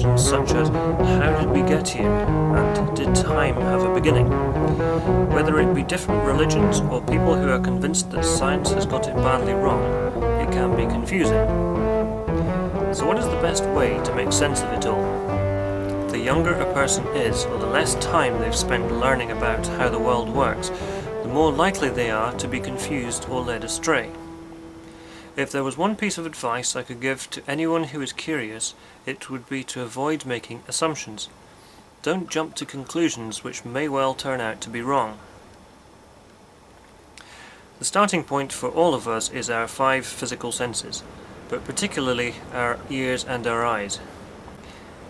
questions such as, how did we get here, and did time have a beginning? Whether it be different religions or people who are convinced that science has got it badly wrong, it can be confusing. So what is the best way to make sense of it all? The younger a person is, or the less time they've spent learning about how the world works, the more likely they are to be confused or led astray. If there was one piece of advice I could give to anyone who is curious, it would be to avoid making assumptions. Don't jump to conclusions which may well turn out to be wrong. The starting point for all of us is our 5 physical senses, but particularly our ears and our eyes.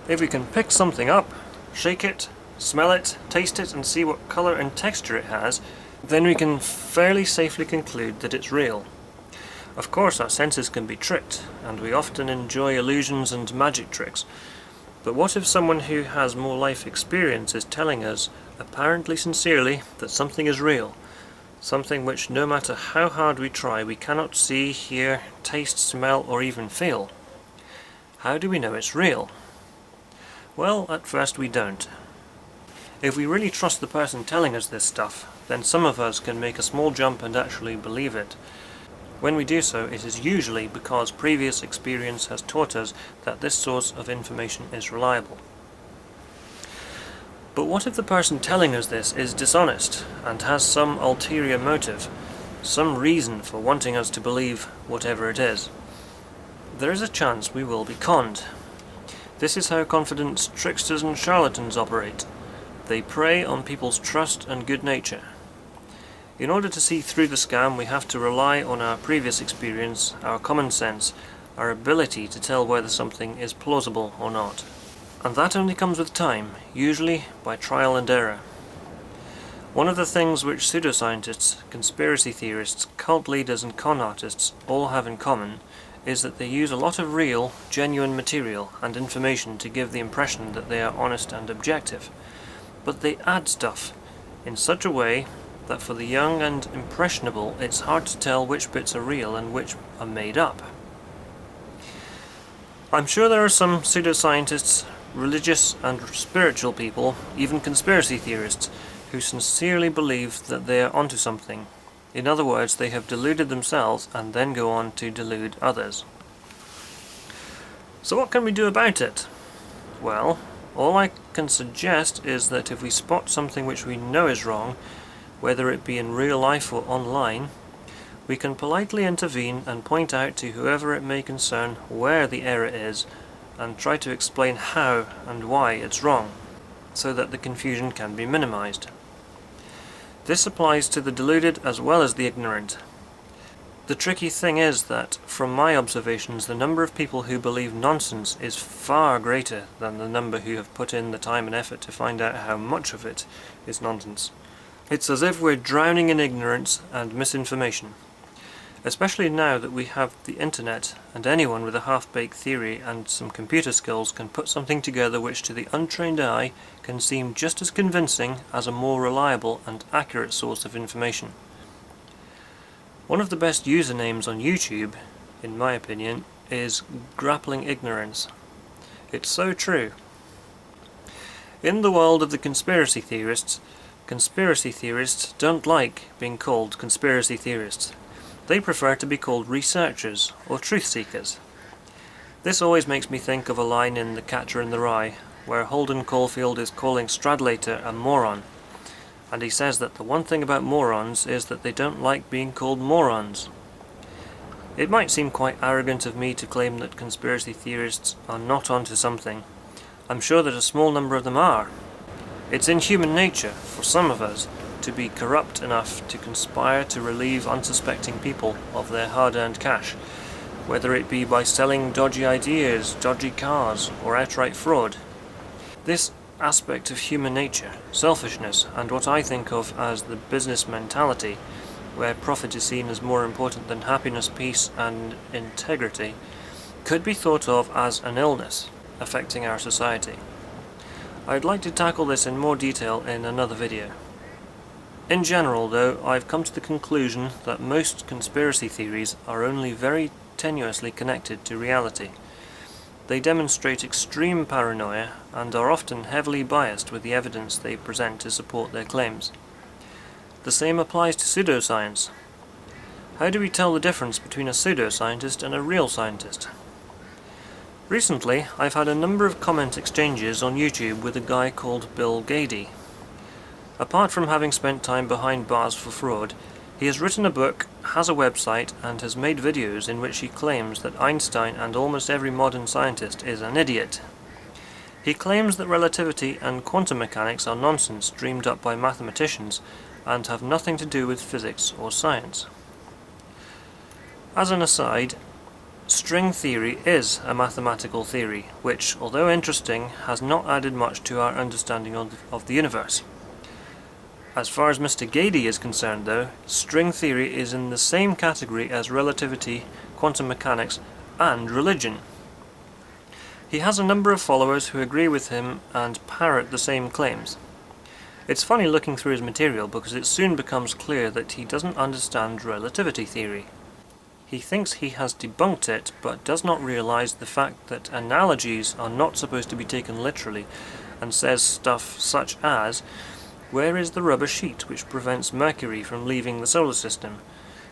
If we can pick something up, shake it, smell it, taste it and see what colour and texture it has, then we can fairly safely conclude that it's real. Of course our senses can be tricked, and we often enjoy illusions and magic tricks. But what if someone who has more life experience is telling us, apparently sincerely, that something is real? Something which no matter how hard we try we cannot see, hear, taste, smell or even feel. How do we know it's real? Well, at first we don't. If we really trust the person telling us this stuff, then some of us can make a small jump and actually believe it. When we do so, it is usually because previous experience has taught us that this source of information is reliable. But what if the person telling us this is dishonest and has some ulterior motive, some reason for wanting us to believe whatever it is? There is a chance we will be conned. This is how confidence tricksters and charlatans operate. They prey on people's trust and good nature. In order to see through the scam, we have to rely on our previous experience, our common sense, our ability to tell whether something is plausible or not. And that only comes with time, usually by trial and error. One of the things which pseudoscientists, conspiracy theorists, cult leaders and con artists all have in common is that they use a lot of real, genuine material and information to give the impression that they are honest and objective. But they add stuff in such a way that for the young and impressionable it's hard to tell which bits are real and which are made up. I'm sure there are some pseudoscientists, religious and spiritual people, even conspiracy theorists, who sincerely believe that they are onto something. In other words, they have deluded themselves and then go on to delude others. So what can we do about it? Well, all I can suggest is that if we spot something which we know is wrong, whether it be in real life or online, we can politely intervene and point out to whoever it may concern where the error is and try to explain how and why it's wrong, so that the confusion can be minimized. This applies to the deluded as well as the ignorant. The tricky thing is that, from my observations, the number of people who believe nonsense is far greater than the number who have put in the time and effort to find out how much of it is nonsense. It's as if we're drowning in ignorance and misinformation, especially now that we have the internet and anyone with a half-baked theory and some computer skills can put something together which to the untrained eye can seem just as convincing as a more reliable and accurate source of information. One of the best usernames on YouTube, in my opinion, is Grappling Ignorance. It's so true. In the world of the conspiracy theorists don't like being called conspiracy theorists. They prefer to be called researchers or truth seekers. This always makes me think of a line in The Catcher in the Rye, where Holden Caulfield is calling Stradlater a moron, and he says that the one thing about morons is that they don't like being called morons. It might seem quite arrogant of me to claim that conspiracy theorists are not onto something. I'm sure that a small number of them are. It's in human nature, for some of us, to be corrupt enough to conspire to relieve unsuspecting people of their hard-earned cash, whether it be by selling dodgy ideas, dodgy cars, or outright fraud. This aspect of human nature, selfishness, and what I think of as the business mentality, where profit is seen as more important than happiness, peace, and integrity, could be thought of as an illness affecting our society. I'd like to tackle this in more detail in another video. In general, though, I've come to the conclusion that most conspiracy theories are only very tenuously connected to reality. they demonstrate extreme paranoia and are often heavily biased with the evidence they present to support their claims. The same applies to pseudoscience. How do we tell the difference between a pseudoscientist and a real scientist? Recently, I've had a number of comment exchanges on YouTube with a guy called Bill Gady. Apart from having spent time behind bars for fraud, he has written a book, has a website, and has made videos in which he claims that Einstein and almost every modern scientist is an idiot. He claims that relativity and quantum mechanics are nonsense dreamed up by mathematicians and have nothing to do with physics or science. As an aside, string theory is a mathematical theory which, although interesting, has not added much to our understanding of the universe. As far as Mr. Gady is concerned, though, string theory is in the same category as relativity, quantum mechanics, and religion. He has a number of followers who agree with him and parrot the same claims. It's funny looking through his material because it soon becomes clear that he doesn't understand relativity theory. He thinks he has debunked it, but does not realize the fact that analogies are not supposed to be taken literally, and says stuff such as, "Where is the rubber sheet which prevents Mercury from leaving the solar system?"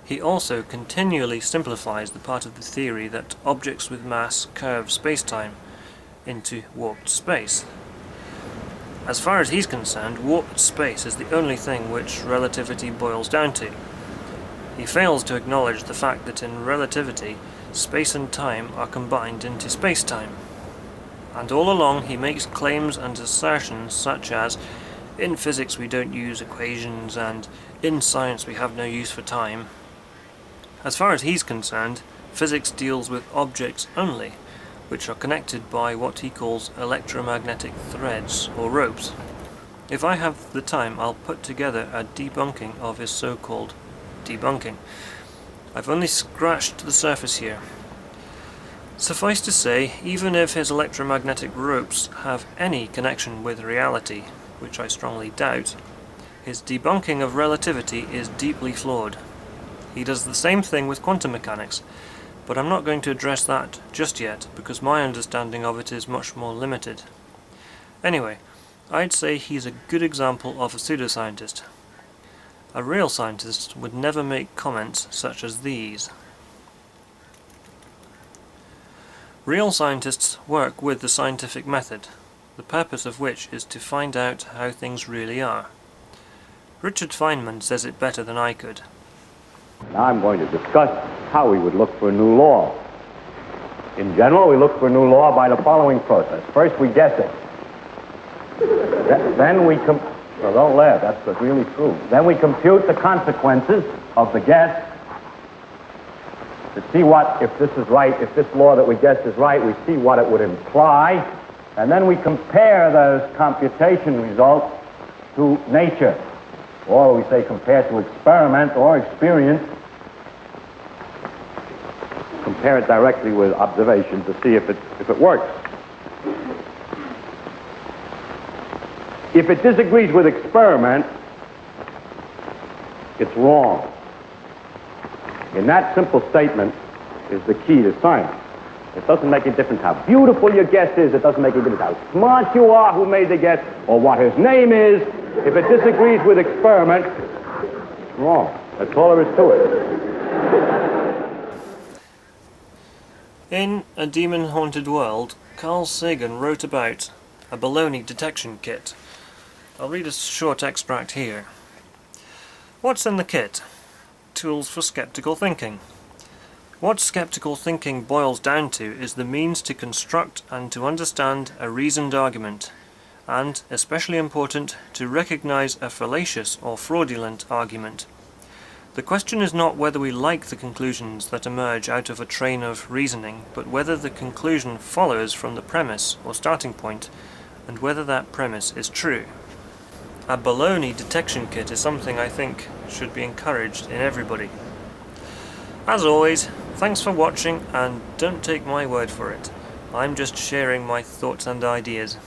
He also continually simplifies the part of the theory that objects with mass curve spacetime into warped space. As far as he's concerned, warped space is the only thing which relativity boils down to. He fails to acknowledge the fact that in relativity, space and time are combined into spacetime. And all along he makes claims and assertions such as, "In physics we don't use equations," and "In science we have no use for time." As far as he's concerned, physics deals with objects only, which are connected by what he calls electromagnetic threads or ropes. If I have the time, I'll put together a debunking of his so-called debunking. I've only scratched the surface here. Suffice to say, even if his electromagnetic ropes have any connection with reality, which I strongly doubt, his debunking of relativity is deeply flawed. He does the same thing with quantum mechanics, but I'm not going to address that just yet because my understanding of it is much more limited. Anyway, I'd say he's a good example of a pseudoscientist. A real scientist would never make comments such as these. Real scientists work with the scientific method, the purpose of which is to find out how things really are. Richard Feynman says it better than I could. Now I'm going to discuss how we would look for a new law. In general, we look for a new law by the following process. First, we guess it. Then we well, don't laugh, that's really true. Then we compute the consequences of the guess to see what, if this is right, if this law that we guessed is right, we see what it would imply, and then we compare those computation results to nature, or we say compare to experiment or experience. Compare it directly with observation to see if it works. If it disagrees with experiment, it's wrong. And that simple statement is the key to science. It doesn't make a difference how beautiful your guess is, it doesn't make a difference how smart you are, who made the guess, or what his name is. If it disagrees with experiment, it's wrong. That's all there is to it. In A Demon-Haunted World, Carl Sagan wrote about a baloney detection kit. I'll read a short extract here. What's in the kit? Tools for skeptical thinking. What skeptical thinking boils down to is the means to construct and to understand a reasoned argument, and, especially important, to recognize a fallacious or fraudulent argument. The question is not whether we like the conclusions that emerge out of a train of reasoning, but whether the conclusion follows from the premise or starting point, and whether that premise is true. A baloney detection kit is something I think should be encouraged in everybody. As always, thanks for watching, and don't take my word for it. I'm just sharing my thoughts and ideas.